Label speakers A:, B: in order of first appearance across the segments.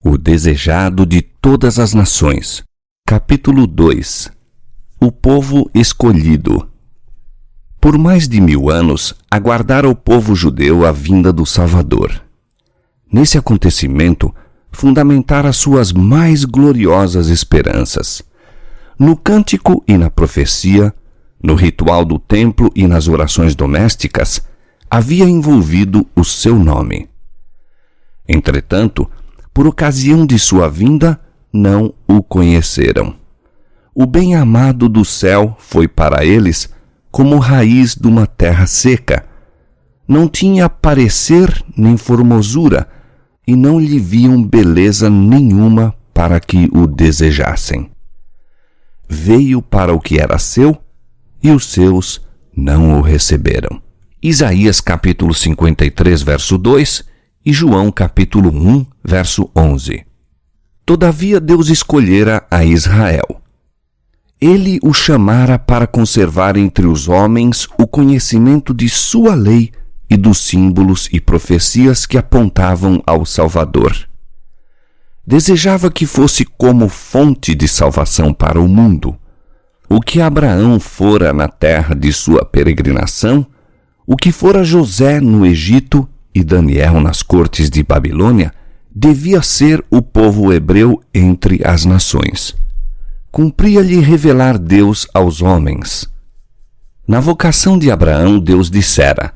A: O desejado de todas as nações. Capítulo 2. O povo escolhido. Por mais de 1000 anos, aguardara o povo judeu a vinda do Salvador. Nesse acontecimento, fundamentara suas mais gloriosas esperanças. No cântico e na profecia, no ritual do templo e nas orações domésticas, havia envolvido o seu nome. Entretanto, por ocasião de sua vinda, não o conheceram. O bem-amado do céu foi para eles como raiz de uma terra seca. Não tinha parecer nem formosura, e não lhe viam beleza nenhuma para que o desejassem. Veio para o que era seu, e os seus não o receberam. Isaías capítulo 53, verso 2, e João capítulo 1, verso 11. Todavia Deus escolhera a Israel. Ele o chamara para conservar entre os homens o conhecimento de sua lei e dos símbolos e profecias que apontavam ao Salvador. Desejava que fosse como fonte de salvação para o mundo. O que Abraão fora na terra de sua peregrinação, o que fora José no Egito e Daniel nas cortes de Babilônia, devia ser o povo hebreu entre as nações. Cumpria-lhe revelar Deus aos homens. Na vocação de Abraão, Deus dissera: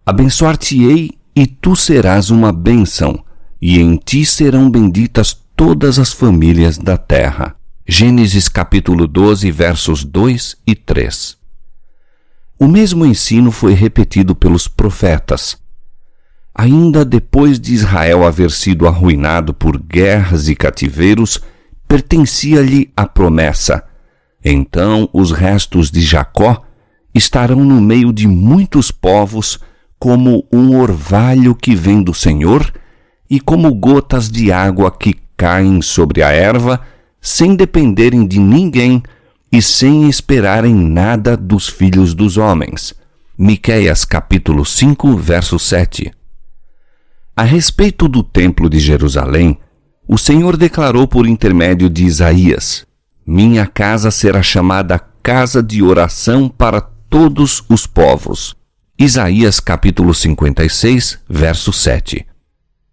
A: abençoar-te-ei e tu serás uma bênção, e em ti serão benditas todas as famílias da terra. Gênesis capítulo 12, versos 2 e 3. O mesmo ensino foi repetido pelos profetas. Ainda depois de Israel haver sido arruinado por guerras e cativeiros, pertencia-lhe a promessa: então os restos de Jacó estarão no meio de muitos povos, como um orvalho que vem do Senhor, e como gotas de água que caem sobre a erva, sem dependerem de ninguém e sem esperarem nada dos filhos dos homens. Miqueias capítulo 5, verso 7. A respeito do templo de Jerusalém, o Senhor declarou por intermédio de Isaías: minha casa será chamada casa de oração para todos os povos. Isaías capítulo 56, verso 7.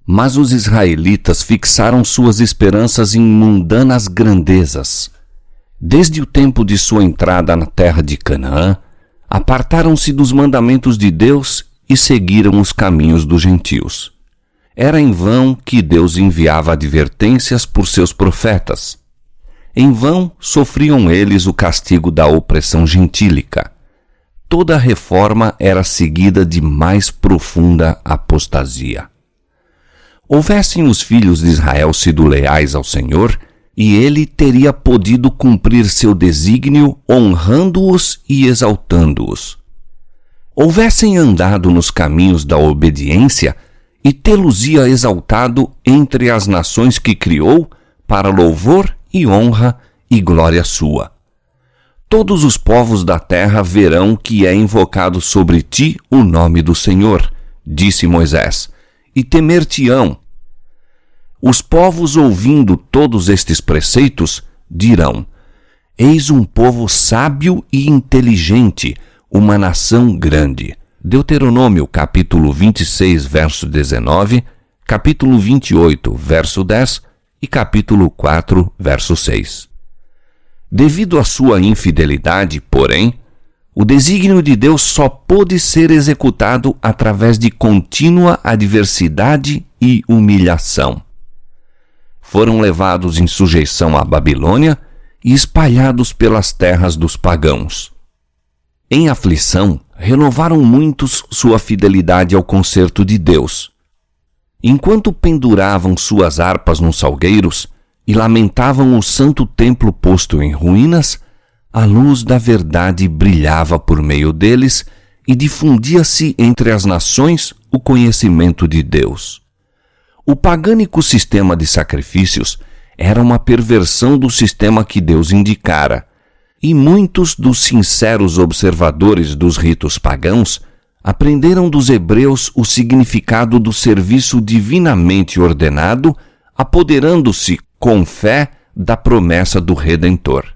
A: Mas os israelitas fixaram suas esperanças em mundanas grandezas. Desde o tempo de sua entrada na terra de Canaã, apartaram-se dos mandamentos de Deus e seguiram os caminhos dos gentios. Era em vão que Deus enviava advertências por seus profetas. Em vão sofriam eles o castigo da opressão gentílica. Toda reforma era seguida de mais profunda apostasia. Houvessem os filhos de Israel sido leais ao Senhor, e ele teria podido cumprir seu desígnio honrando-os e exaltando-os. Houvessem andado nos caminhos da obediência, e tê-los-ia exaltado entre as nações que criou, para louvor e honra e glória sua. Todos os povos da terra verão que é invocado sobre ti o nome do Senhor, disse Moisés, e temer-te-ão. Os povos, ouvindo todos estes preceitos, dirão: eis um povo sábio e inteligente, uma nação grande. Deuteronômio capítulo 26, verso 19, capítulo 28, verso 10 e capítulo 4, verso 6. Devido à sua infidelidade, porém, o desígnio de Deus só pôde ser executado através de contínua adversidade e humilhação. Foram levados em sujeição à Babilônia e espalhados pelas terras dos pagãos. Em aflição, renovaram muitos sua fidelidade ao concerto de Deus. Enquanto penduravam suas harpas nos salgueiros e lamentavam o santo templo posto em ruínas, a luz da verdade brilhava por meio deles e difundia-se entre as nações o conhecimento de Deus. O pagânico sistema de sacrifícios era uma perversão do sistema que Deus indicara, e muitos dos sinceros observadores dos ritos pagãos aprenderam dos hebreus o significado do serviço divinamente ordenado apoderando-se com fé da promessa do Redentor.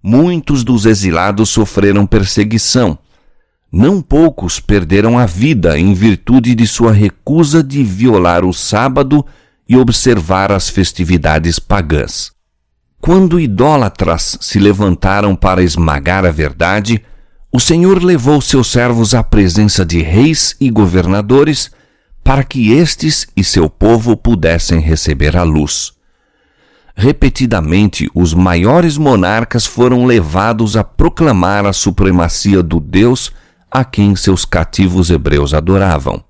A: Muitos dos exilados sofreram perseguição. Não poucos perderam a vida em virtude de sua recusa de violar o sábado e observar as festividades pagãs. Quando idólatras se levantaram para esmagar a verdade, o Senhor levou seus servos à presença de reis e governadores para que estes e seu povo pudessem receber a luz. Repetidamente, os maiores monarcas foram levados a proclamar a supremacia do Deus a quem seus cativos hebreus adoravam.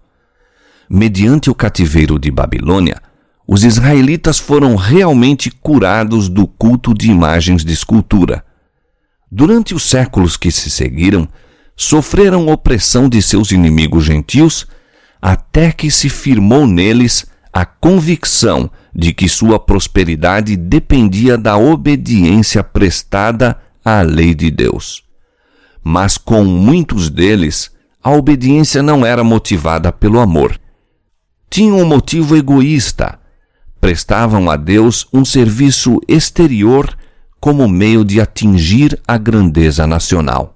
A: Mediante o cativeiro de Babilônia, os israelitas foram realmente curados do culto de imagens de escultura. Durante os séculos que se seguiram, sofreram opressão de seus inimigos gentios, até que se firmou neles a convicção de que sua prosperidade dependia da obediência prestada à lei de Deus. Mas com muitos deles, a obediência não era motivada pelo amor. Tinham um motivo egoísta. Prestavam a Deus um serviço exterior como meio de atingir a grandeza nacional.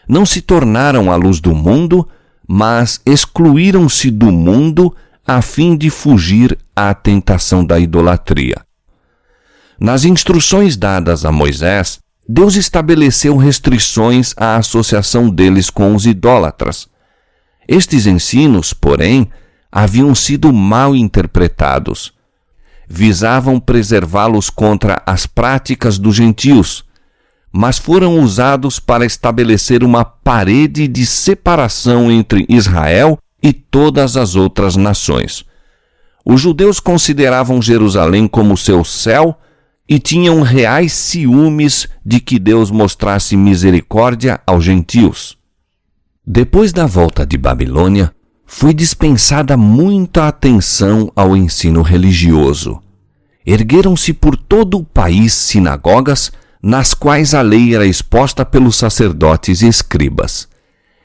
A: Não se tornaram a luz do mundo, mas excluíram-se do mundo a fim de fugir à tentação da idolatria. Nas instruções dadas a Moisés, Deus estabeleceu restrições à associação deles com os idólatras. Estes ensinos, porém, haviam sido mal interpretados. Visavam preservá-los contra as práticas dos gentios, mas foram usados para estabelecer uma parede de separação entre Israel e todas as outras nações. Os judeus consideravam Jerusalém como seu céu e tinham reais ciúmes de que Deus mostrasse misericórdia aos gentios. Depois da volta de Babilônia, foi dispensada muita atenção ao ensino religioso. Ergueram-se por todo o país sinagogas, nas quais a lei era exposta pelos sacerdotes e escribas.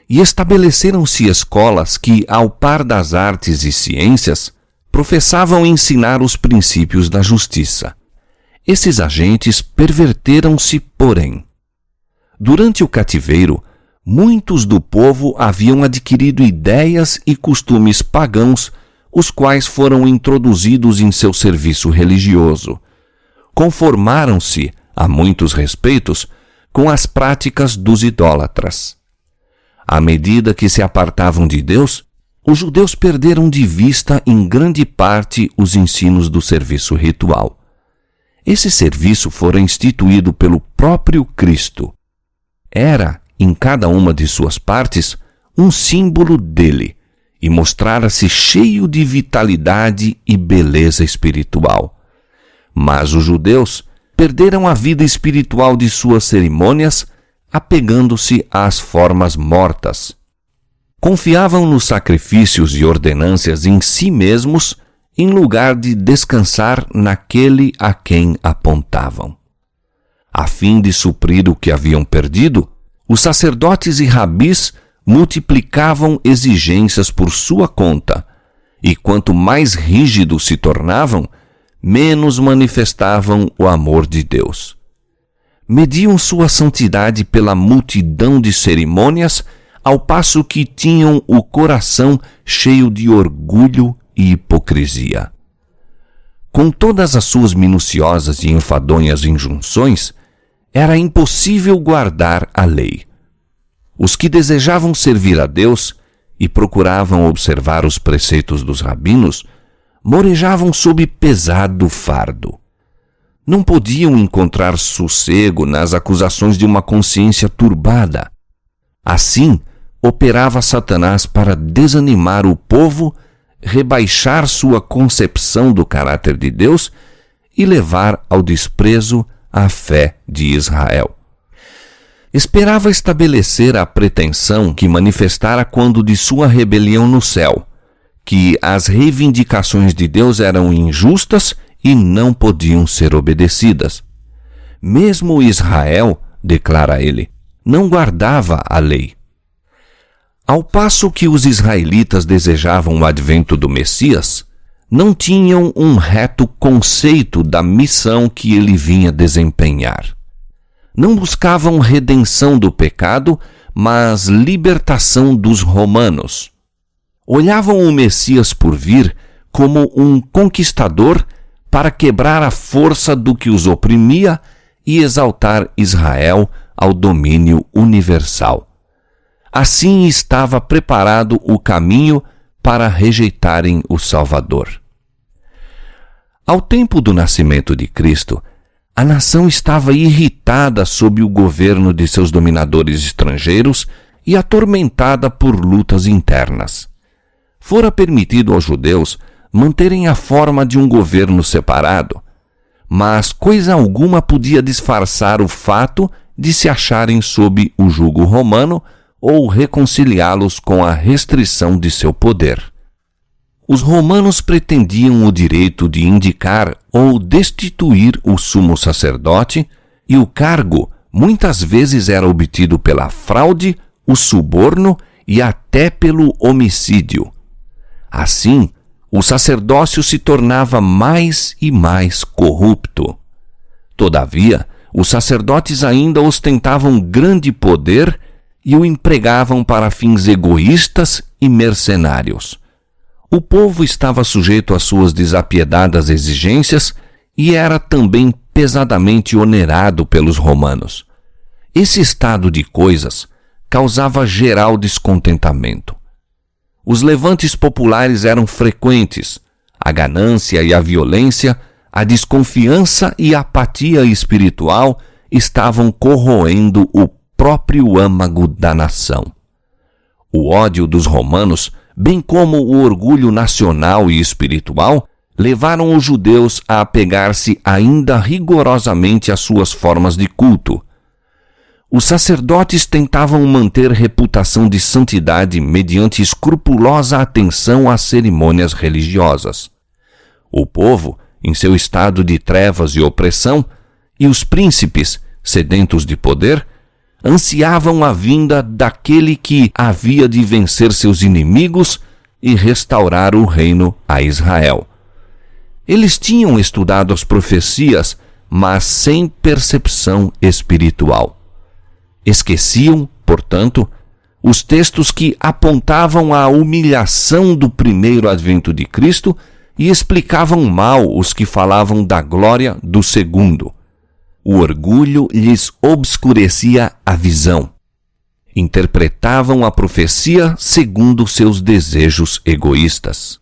A: E estabeleceram-se escolas que, ao par das artes e ciências, professavam ensinar os princípios da justiça. Esses agentes perverteram-se, porém. Durante o cativeiro, muitos do povo haviam adquirido ideias e costumes pagãos, os quais foram introduzidos em seu serviço religioso. Conformaram-se, a muitos respeitos, com as práticas dos idólatras. À medida que se apartavam de Deus, os judeus perderam de vista em grande parte os ensinos do serviço ritual. Esse serviço fora instituído pelo próprio Cristo. Era, em cada uma de suas partes, um símbolo dele, e mostrara-se cheio de vitalidade e beleza espiritual. Mas os judeus perderam a vida espiritual de suas cerimônias, apegando-se às formas mortas. Confiavam nos sacrifícios e ordenâncias em si mesmos, em lugar de descansar naquele a quem apontavam. A fim de suprir o que haviam perdido, os sacerdotes e rabis multiplicavam exigências por sua conta, e quanto mais rígidos se tornavam, menos manifestavam o amor de Deus. Mediam sua santidade pela multidão de cerimônias, ao passo que tinham o coração cheio de orgulho e hipocrisia. Com todas as suas minuciosas e enfadonhas injunções, era impossível guardar a lei. Os que desejavam servir a Deus e procuravam observar os preceitos dos rabinos, morejavam sob pesado fardo. Não podiam encontrar sossego nas acusações de uma consciência turbada. Assim, operava Satanás para desanimar o povo, rebaixar sua concepção do caráter de Deus e levar ao desprezo a fé de Israel. Esperava estabelecer a pretensão que manifestara quando de sua rebelião no céu, que as reivindicações de Deus eram injustas e não podiam ser obedecidas. Mesmo Israel, declara ele, não guardava a lei. Ao passo que os israelitas desejavam o advento do Messias, não tinham um reto conceito da missão que ele vinha desempenhar. Não buscavam redenção do pecado, mas libertação dos romanos. Olhavam o Messias por vir como um conquistador para quebrar a força do que os oprimia e exaltar Israel ao domínio universal. Assim estava preparado o caminho para rejeitarem o Salvador. Ao tempo do nascimento de Cristo, a nação estava irritada sob o governo de seus dominadores estrangeiros e atormentada por lutas internas. Fora permitido aos judeus manterem a forma de um governo separado, mas coisa alguma podia disfarçar o fato de se acharem sob o jugo romano ou reconciliá-los com a restrição de seu poder. Os romanos pretendiam o direito de indicar ou destituir o sumo sacerdote, e o cargo muitas vezes era obtido pela fraude, o suborno e até pelo homicídio. Assim, o sacerdócio se tornava mais e mais corrupto. Todavia, os sacerdotes ainda ostentavam grande poder e o empregavam para fins egoístas e mercenários. O povo estava sujeito às suas desapiedadas exigências e era também pesadamente onerado pelos romanos. Esse estado de coisas causava geral descontentamento. Os levantes populares eram frequentes. A ganância e a violência, a desconfiança e a apatia espiritual estavam corroendo o próprio âmago da nação. O ódio dos romanos, bem como o orgulho nacional e espiritual, levaram os judeus a apegar-se ainda rigorosamente às suas formas de culto. Os sacerdotes tentavam manter reputação de santidade mediante escrupulosa atenção às cerimônias religiosas. O povo, em seu estado de trevas e opressão, e os príncipes, sedentos de poder, ansiavam a vinda daquele que havia de vencer seus inimigos e restaurar o reino a Israel. Eles tinham estudado as profecias, mas sem percepção espiritual. Esqueciam, portanto, os textos que apontavam a humilhação do primeiro advento de Cristo e explicavam mal os que falavam da glória do segundo. O orgulho lhes obscurecia a visão. Interpretavam a profecia segundo seus desejos egoístas.